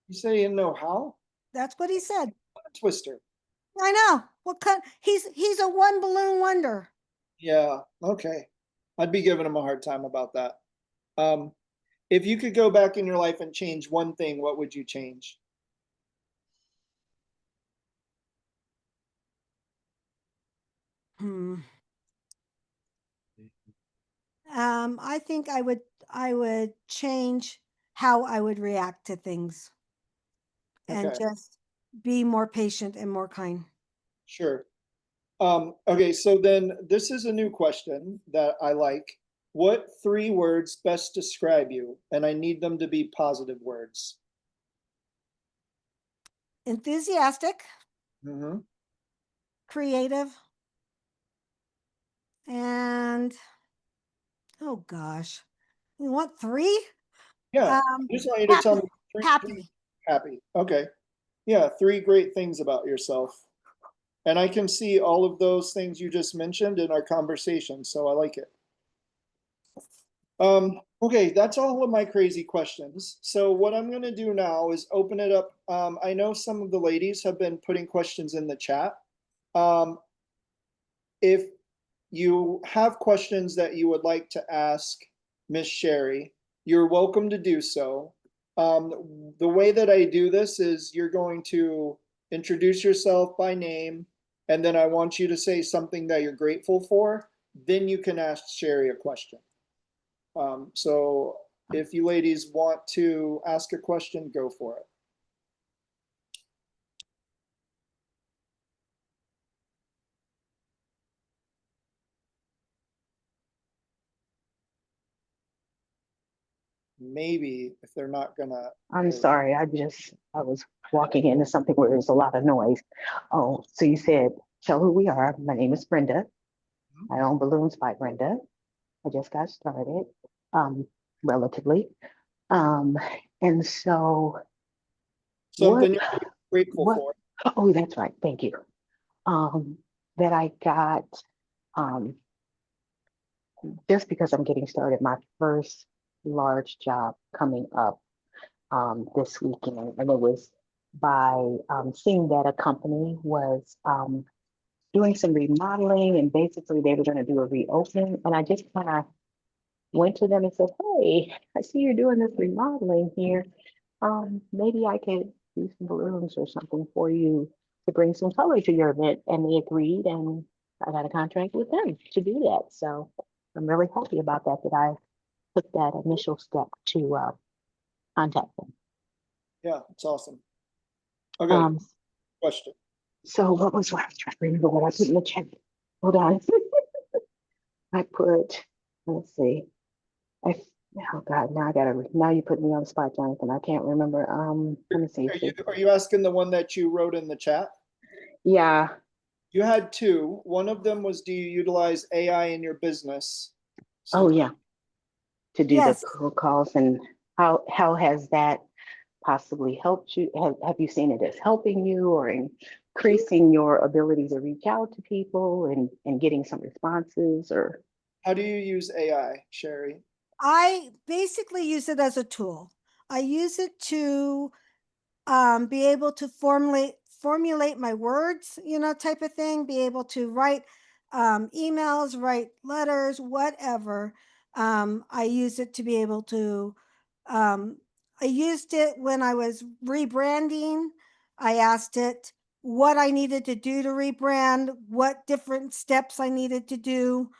you say you know how? That's what he said. Twister. I know. What kind? He's a one balloon wonder. Yeah, okay. I'd be giving him a hard time about that. Um, if you could go back in your life and change one thing, what would you change? Hmm. I think I would change how I would react to things and Okay, just be more patient and more kind. sure. Okay, so then this is a new question that I like. What three words best describe you? And I need them to be positive words. Enthusiastic, Hmm. creative, and oh gosh, you want three? Yeah, Um, I just want you to tell happy, me three happy. happy. Okay. Yeah, three great things about yourself. And I can see all of those things you just mentioned in our conversation, so I like it. Okay, that's all of my crazy questions. So what I'm gonna do now is open it up. I know some of the ladies have been putting questions in the chat. Um, if you have questions that you would like to ask Miss Sherry, you're welcome to do so. The way that I do this is you're going to introduce yourself by name, and then I want you to say something that you're grateful for. then you can ask Sherry a question. So if you ladies want to ask a question, go for it. Maybe if they're not gonna. I'm sorry, I was walking into something where there's a lot of noise. Oh, so you said, tell who we are. My name is Brenda. I own Balloons by Brenda. I just got started, relatively. Um, and so what, Something you're grateful what, for. oh, that's right. Thank you. That I got, um, just because I'm getting started, my first large job coming up this weekend, and it was by seeing that a company was doing some remodeling, and basically they were going to do a reopening, and I just kind of went to them and said, "Hey, I see you're doing this remodeling here. Maybe I could do some balloons or something for you to bring some color to your event," and they agreed, and I got a contract with them to do that. So I'm really happy about that. That I took that initial step to contact them. Yeah, it's awesome. Okay, Um, question. So what was what I was trying to remember what I put in the chat. Hold on. I put, let's see. I oh God, now you put me on the spot, Jonathan. I can't remember. Let me see. Are you asking the one that you wrote in the chat? Yeah. You had two. One of them was, do you utilize AI in your business? Oh So yeah. To do the Yes, cold calls, and how has that possibly helped you? Have you seen it as helping you or increasing your ability to reach out to people and getting some responses or how do you use AI, Sherry? I basically use it as a tool. I use it to be able to formulate my words, type of thing, be able to write emails, write letters, whatever. I use it to be able to, um, I used it when I was rebranding. I asked it what I needed to do to rebrand, what different steps I needed to do,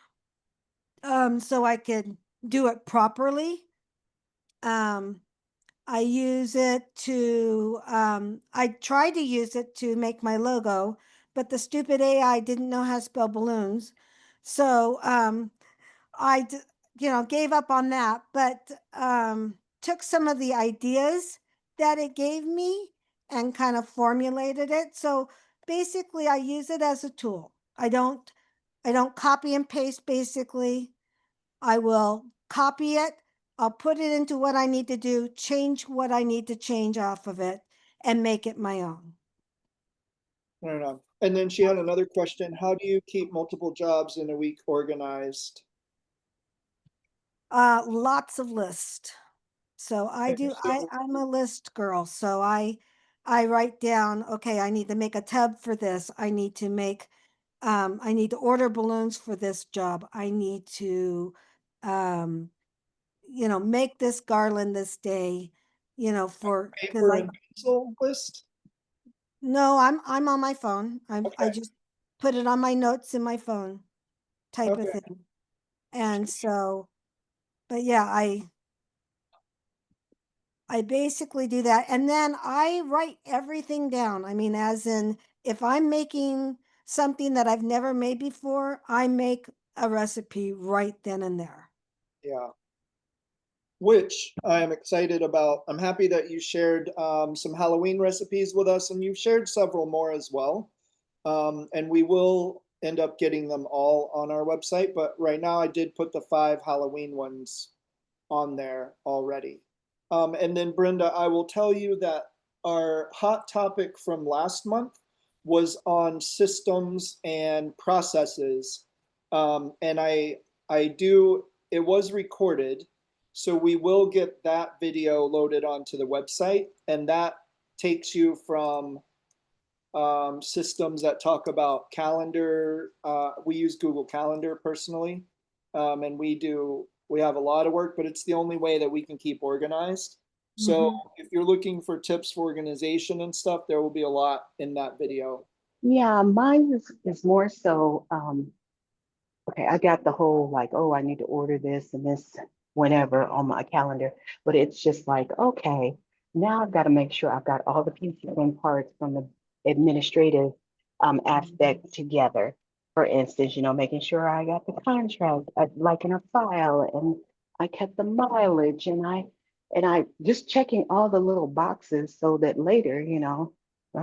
so I could do it properly. Um, I use it to, I tried to use it to make my logo, but the stupid AI didn't know how to spell balloons. So I, gave up on that, but took some of the ideas that it gave me and kind of formulated it. So basically, I use it as a tool. I don't copy and paste basically. I will copy it. I'll put it into what I need to do, change what I need to change off of it, and make it my own. I don't know. And then she had another question. How do you keep multiple jobs in a week organized? Lots of lists. So Okay, I'm a list girl. So I write down, okay, I need to make a tub for this. I need to order balloons for this job. I need to, um, make this garland this day, because paper and pencil list? no, I'm on my phone. I Okay, just put it on my notes in my phone type of okay. thing. And so, but yeah, I basically do that. And then I write everything down. I mean, as in if I'm making something that I've never made before, I make a recipe right then and there. Yeah. Which I am excited about. I'm happy that you shared some Halloween recipes with us, and you've shared several more as well. And we will end up getting them all on our website. But right now, I did put the 5 Halloween ones on there already. And then, Brenda, I will tell you that our hot topic from last month was on systems and processes. And it was recorded. So we will get that video loaded onto the website. And that takes you from systems that talk about calendar. We use Google Calendar personally, and we have a lot of work, but it's the only way that we can keep organized. So Mhm. if you're looking for tips for organization and stuff, there will be a lot in that video. yeah, mine is more so okay, I got the whole like, oh, I need to order this and this whenever on my calendar, but it's just like, okay, now I've got to make sure I've got all the pieces and parts from the administrative aspect together. For instance, making sure I got the contract like in a file and I kept the mileage and I just checking all the little boxes so that later, I don't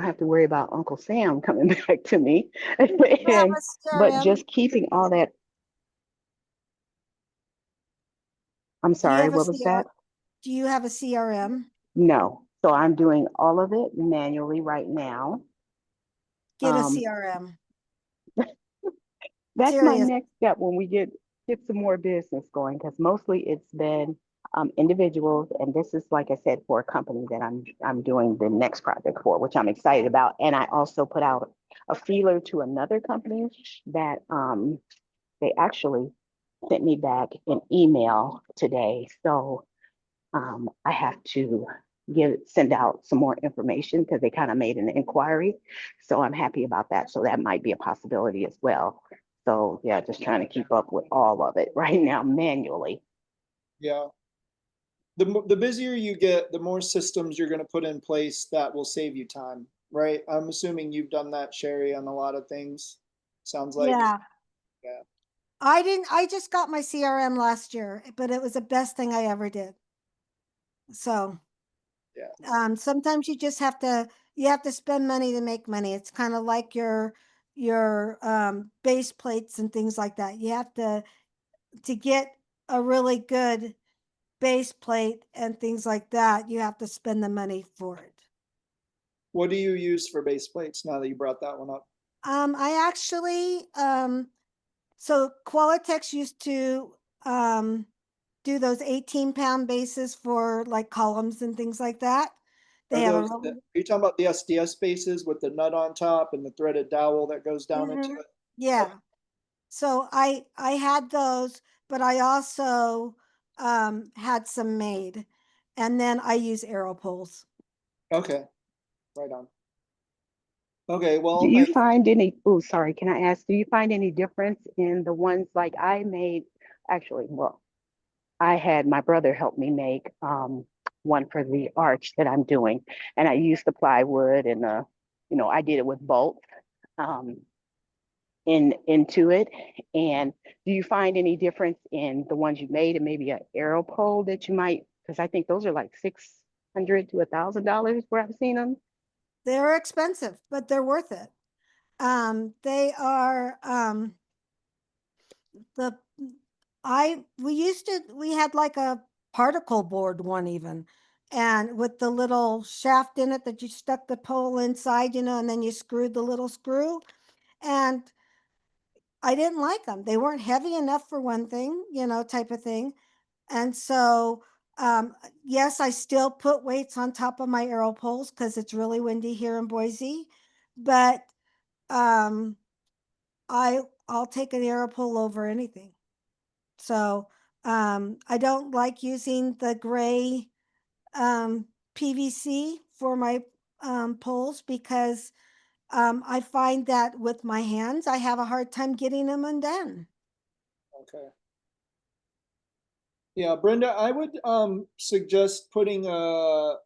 have to worry about Uncle Sam coming back to me. You have and a but CRM? just keeping all that. I'm Do you sorry, have a what was CR? that? Do you have a CRM? No. So I'm doing all of it manually right now. Get a Um, CRM. that's my Serious. next step when we get some more business going, because mostly it's been individuals, and this is like I said for a company that I'm doing the next project for, which I'm excited about. And I also put out a feeler to another company that they actually sent me back an email today. So I have to send out some more information because they kind of made an inquiry. So I'm happy about that. So that might be a possibility as well. So yeah, just trying to keep up with all of it right now manually. Yeah. The busier you get, the more systems you're going to put in place that will save you time, right? I'm assuming you've done that, Sherry, on a lot of things. Sounds like. Yeah. Yeah. I just got my CRM last year, but it was the best thing I ever did. So, Yeah. sometimes you have to spend money to make money. It's kind of like your base plates and things like that. You have to get a really good base plate and things like that, you have to spend the money for it. What do you use for base plates now that you brought that one up? I actually, so Qualitex used to do those 18-pound bases for like columns and things like that. They Are have a those, are really, you talking about the SDS bases with the nut on top and the threaded dowel that goes down into Mhm. it? Yeah. So I had those, but I also had some made, and then I use arrow poles. Okay, right on. Okay, Do well, you find any, oh, sorry, can I ask, do you find any difference in the ones like I made? Actually, well, I had my brother help me make one for the arch that I'm doing. And I used the plywood and I did it with bolts. Um, into it. And do you find any difference in the ones you made and maybe an arrow pole that you might, because I think those are like $600 to $1,000 where I've seen them. They're expensive, but they're worth it. They are the I we had like a particle board one even, and with the little shaft in it that you stuck the pole inside, and then you screwed the little screw. And I didn't like them. They weren't heavy enough for one thing, type of thing. And so, yes, I still put weights on top of my arrow poles because it's really windy here in Boise. But um, I'll take an arrow pole over anything. So I don't like using the gray PVC for my poles because I find that with my hands, I have a hard time getting them undone. okay. Yeah, Brenda, I would suggest putting a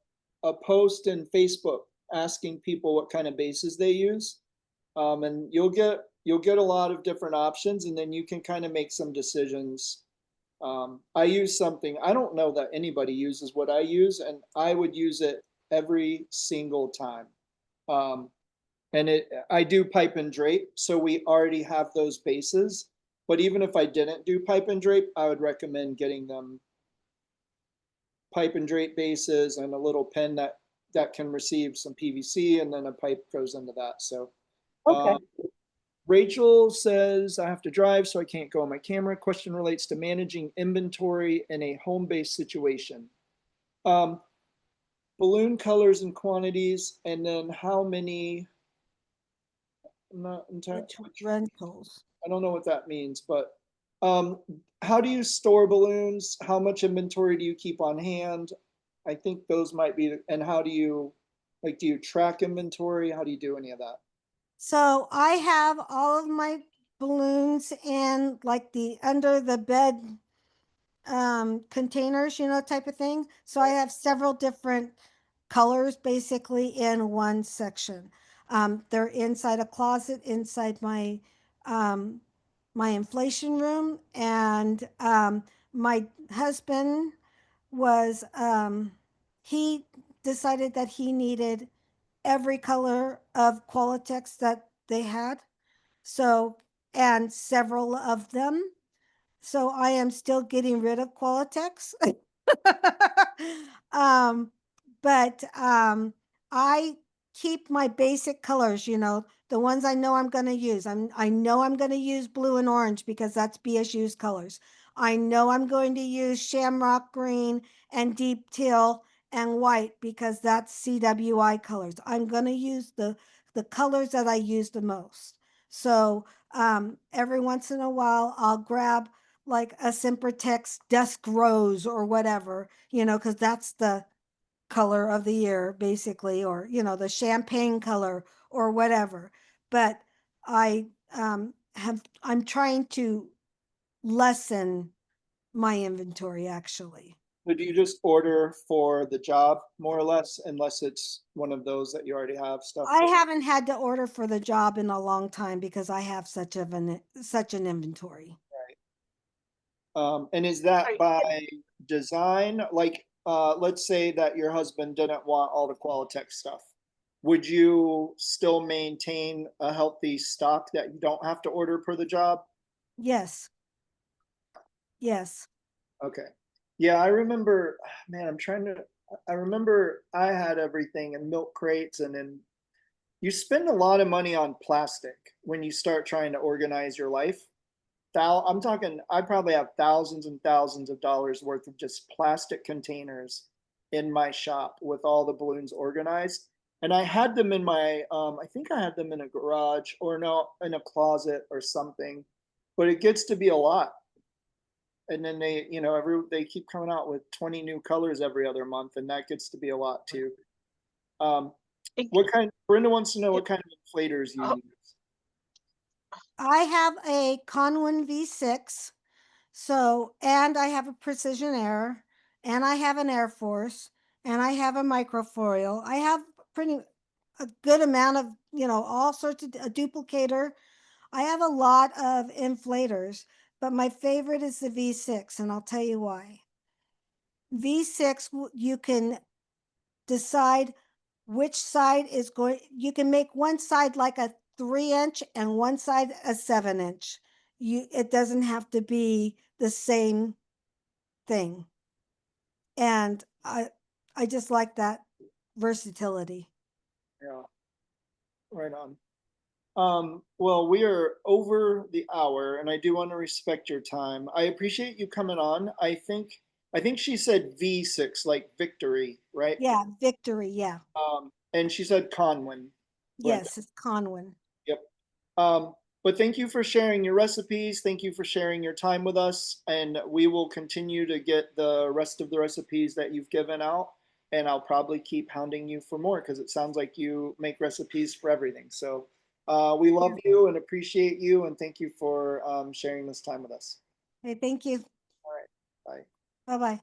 post in Facebook asking people what kind of bases they use. And you'll get a lot of different options, and then you can kind of make some decisions. I use something, I don't know that anybody uses what I use, and I would use it every single time. Um, and I do pipe and drape, so we already have those bases. But even if I didn't do pipe and drape, I would recommend getting them pipe and drape bases and a little pen that can receive some PVC, and then a pipe goes into that. So Okay. Rachel says, I have to drive, so I can't go on my camera. Question relates to managing inventory in a home-based situation. Um, balloon colors and quantities, and then how many, I'm not entirely, Which rentals? I don't know what that means, but um, how do you store balloons? How much inventory do you keep on hand? I think those might be, and how do you, like, do you track inventory? How do you do any of that? So I have all of my balloons in like the under the bed containers, you know, type of thing. So I have several different colors basically in one section. They're inside a closet inside um, my inflation room, and my husband was he decided that he needed every color of Qualitex that they had. So, and several of them. So I am still getting rid of Qualitex. um, but I keep my basic colors, you know, the ones I know I'm going to use. I know I'm going to use blue and orange because that's BSU's colors. I know I'm going to use shamrock green and deep teal and white because that's CWI colors. I'm going to use the colors that I use the most. So every once in a while, I'll grab like a Sempertex dusk rose or whatever, you know, because that's the color of the year, basically, or, you know, the champagne color or whatever. But I'm trying to lessen my inventory actually. So do you just order for the job more or less, unless it's one of those that you already have stuff I for? haven't had to order for the job in a long time because I have such an inventory. And is that by design? Like, let's say that your husband didn't want all the Qualitex stuff. Would you still maintain a healthy stock that you don't have to order per the job? Yes. Yes. Okay. Yeah, I remember, man, I remember I had everything in milk crates, and then you spend a lot of money on plastic when you start trying to organize your life. I'm talking, I probably have thousands and thousands of dollars worth of just plastic containers in my shop with all the balloons organized. And I had them in I think I had them in a garage, or no, in a closet or something. But it gets to be a lot. And then they keep coming out with 20 new colors every other month, and that gets to be a lot too. Um, Brenda wants to know what kind of inflators you use. I have a Conwin V6. So, and I have a Precision Air, and I have an Air Force, and I have a microfoil. I have pretty a good amount of, you know, all sorts of a duplicator. I have a lot of inflators, but my favorite is the V6, and I'll tell you why. V6, you can decide which side is going, you can make one side like a 3-inch and one side a 7-inch. It doesn't have to be the same thing. And I just like that versatility. Yeah, right on. Well, we are over the hour, and I do want to respect your time. I appreciate you coming on. I think she said V6, like victory, right? Yeah, victory. Yeah. And she said Conwin, Brenda. Yes, it's Conwin. Yep. Um, but thank you for sharing your recipes. Thank you for sharing your time with us, and we will continue to get the rest of the recipes that you've given out. And I'll probably keep hounding you for more because it sounds like you make recipes for everything. So we love you and appreciate you, and thank you for sharing this time with us. Hey, thank you. All right. Bye. Bye bye.